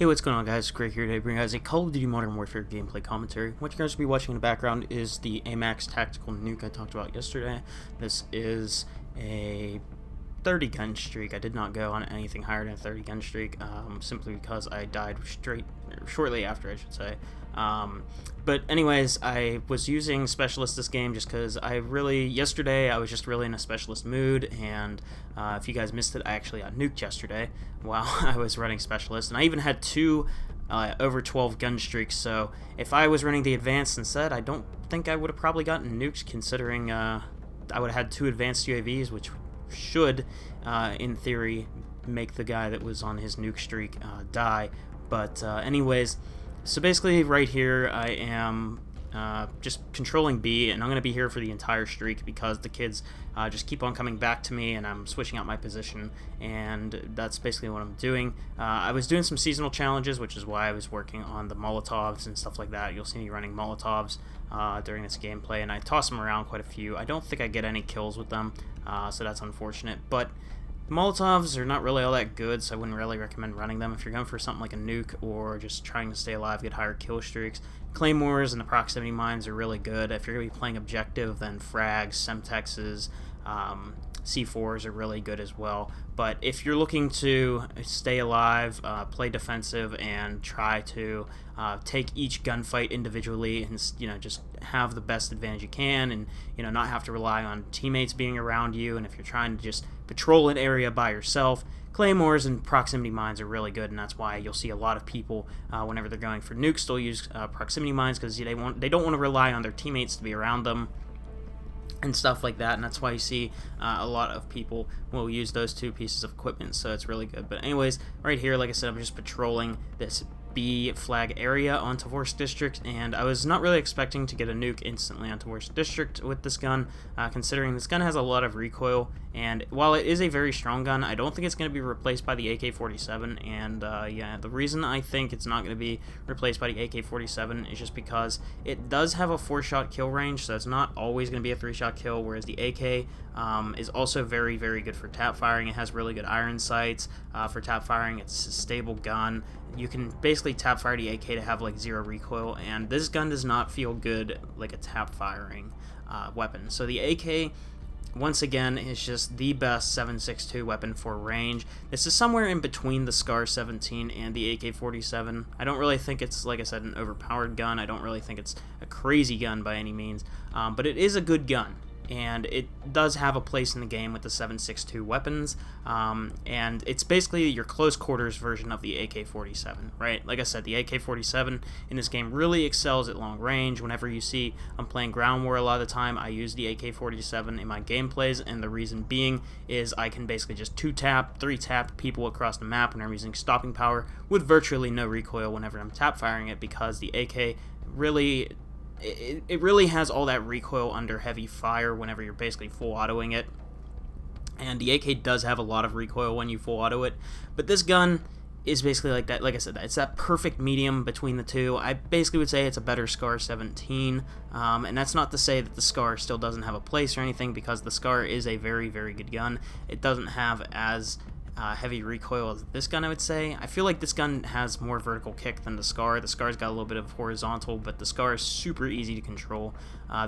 Hey, what's going on, guys? Greg here today, bringing you guys a Call of Duty Modern Warfare gameplay commentary. What you guys will be watching in the background is the Amax tactical nuke I talked about yesterday. This is a 30 gun streak. I did not go on anything higher than a 30 gun streak, simply because I died shortly after, I should say. But anyways, I was using Specialist this game just because yesterday I was just really in a Specialist mood, and if you guys missed it, I actually got nuked yesterday while I was running Specialist, and I even had two over 12 gun streaks, so if I was running the Advanced instead, I don't think I would have probably gotten nuked, considering I would have had two Advanced UAVs, which should, in theory, make the guy that was on his nuke streak die. But anyways, so basically right here I am just controlling B, and I'm going to be here for the entire streak because the kids just keep on coming back to me, and I'm switching out my position, and that's basically what I'm doing. I was doing some seasonal challenges, which is why I was working on the Molotovs and stuff like that. You'll see me running Molotovs during this gameplay, and I toss them around quite a few. I don't think I get any kills with them, so that's unfortunate, but Molotovs are not really all that good, so I wouldn't really recommend running them if you're going for something like a nuke or just trying to stay alive, get higher kill streaks. Claymores and the proximity mines are really good. If you're going to be playing objective, then frags, semtexes, C4s are really good as well. But if you're looking to stay alive, play defensive, and try to take each gunfight individually, and just have the best advantage you can, and not have to rely on teammates being around you, and if you're trying to just patrol an area by yourself, Claymores and proximity mines are really good, and that's why you'll see a lot of people, whenever they're going for nukes, they'll use proximity mines because they don't want to rely on their teammates to be around them and stuff like that, and that's why you see a lot of people will use those two pieces of equipment, so it's really good. But anyways, right here, like I said, I'm just patrolling this B flag area on Tavorsk District, and I was not really expecting to get a nuke instantly on Tavorsk District with this gun, considering this gun has a lot of recoil, and while it is a very strong gun, I don't think it's going to be replaced by the AK-47, and yeah, the reason I think it's not going to be replaced by the AK-47 is just because it does have a 4-shot kill range, so it's not always going to be a 3-shot kill, whereas the AK is also very, very good for tap firing. It has really good iron sights for tap firing. It's a stable gun. You can basically tap fire the AK to have like 0 recoil, and this gun does not feel good like a tap firing weapon. So the AK, once again, is just the best 7.62 weapon for range. This is somewhere in between the CR-17 and the AK-47. I don't really think it's, like I said, an overpowered gun. I don't really think it's a crazy gun by any means, but it is a good gun. And it does have a place in the game with the 7.62 weapons, and it's basically your close quarters version of the AK-47, right? Like I said, the AK-47 in this game really excels at long range. Whenever you see I'm playing ground war a lot of the time, I use the AK-47 in my gameplays, and the reason being is I can basically just 2-tap, 3-tap people across the map when I'm using stopping power with virtually no recoil whenever I'm tap firing it, because the AK really... It really has all that recoil under heavy fire whenever you're basically full autoing it, and the AK does have a lot of recoil when you full auto it, but this gun is basically like that. Like I said, it's that perfect medium between the two. I basically would say it's a better SCAR-17, and that's not to say that the SCAR still doesn't have a place or anything, because the SCAR is a very, very good gun. It doesn't have as heavy recoil as this gun, I would say. I feel like this gun has more vertical kick than the SCAR. The SCAR's got a little bit of horizontal, but the SCAR is super easy to control.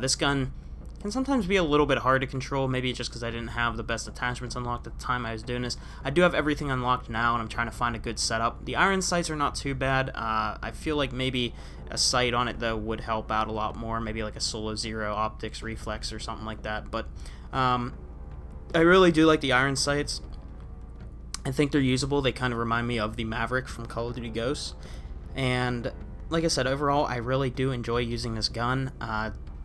This gun can sometimes be a little bit hard to control, maybe just because I didn't have the best attachments unlocked at the time I was doing this. I do have everything unlocked now, and I'm trying to find a good setup. The iron sights are not too bad. I feel like maybe a sight on it, though, would help out a lot more, maybe like a Solo Zero optics reflex or something like that, but I really do like the iron sights. I think they're usable. They kind of remind me of the Maverick from Call of Duty Ghosts. And like I said, overall, I really do enjoy using this gun.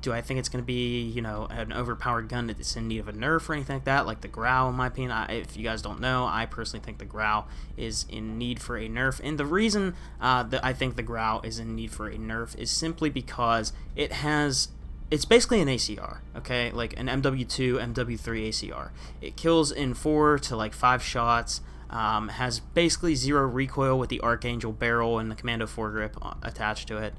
Do I think it's going to be, an overpowered gun that's in need of a nerf or anything like that, like the Grau, in my opinion? If you guys don't know, I personally think the Grau is in need for a nerf. And the reason that I think the Grau is in need for a nerf is simply because it's basically an ACR, okay? Like an MW2, MW3 ACR. It kills in 4 to 5 shots, has basically 0 recoil with the Archangel barrel and the Commando foregrip attached to it.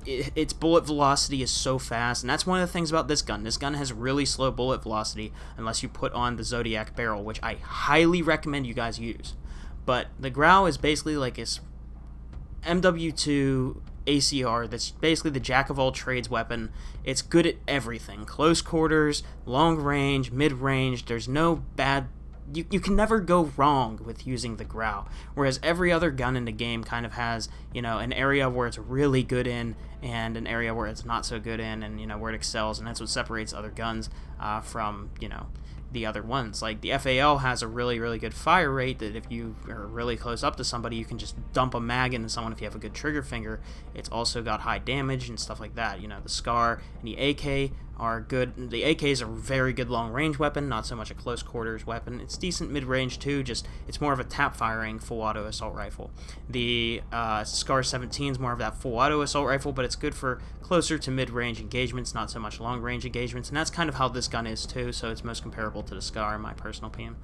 Its bullet velocity is so fast, and that's one of the things about this gun. This gun has really slow bullet velocity unless you put on the Zodiac barrel, which I highly recommend you guys use. but the Grau is basically like this MW2 ACR that's basically the jack of all trades weapon. It's good at everything: close quarters, long range, mid range. There's no bad. You can never go wrong with using the Grau, whereas every other gun in the game kind of has, an area where it's really good in and an area where it's not so good in, and, where it excels, and that's what separates other guns from, the other ones. Like the FAL has a really, really good fire rate that if you are really close up to somebody, you can just dump a mag into someone if you have a good trigger finger. It's also got high damage and stuff like that. The SCAR and the AK are good. The AK is a very good long-range weapon, not so much a close-quarters weapon. It's decent mid-range, too, just it's more of a tap-firing full-auto assault rifle. The CR-17 is more of that full-auto assault rifle, but it's good for closer to mid-range engagements, not so much long-range engagements, and that's kind of how this gun is, too, so it's most comparable to the SCAR, in my personal opinion.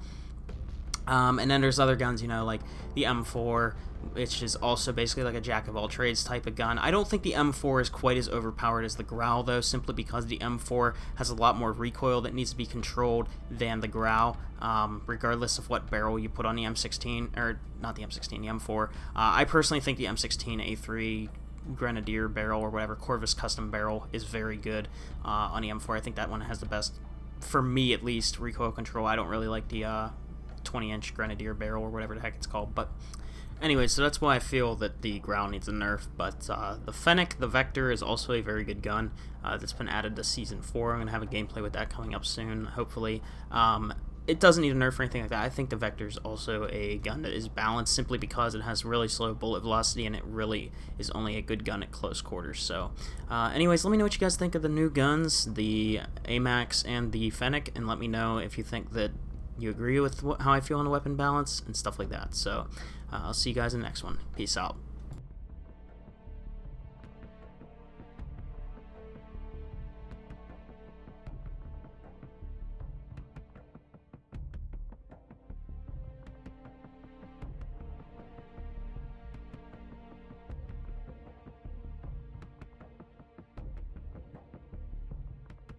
And then there's other guns, like the M4, which is also basically like a jack-of-all-trades type of gun. I don't think the M4 is quite as overpowered as the Grau, though, simply because the M4 has a lot more recoil that needs to be controlled than the Grau, regardless of what barrel you put on the M16, or not the M16, the M4. I personally think the M16A3 Grenadier barrel, or whatever, Corvus Custom barrel, is very good on the M4. I think that one has the best, for me at least, recoil control. I don't really like the 20-inch Grenadier barrel, or whatever the heck it's called, but anyway, so that's why I feel that the Grau needs a nerf. But the Fennec, the Vector, is also a very good gun that's been added to Season 4. I'm going to have a gameplay with that coming up soon, hopefully. It doesn't need a nerf or anything like that. I think the Vector is also a gun that is balanced simply because it has really slow bullet velocity, and it really is only a good gun at close quarters. So anyways, let me know what you guys think of the new guns, the Amax and the Fennec, and let me know if you think that you agree with how I feel on the weapon balance and stuff like that. So I'll see you guys in the next one. Peace out.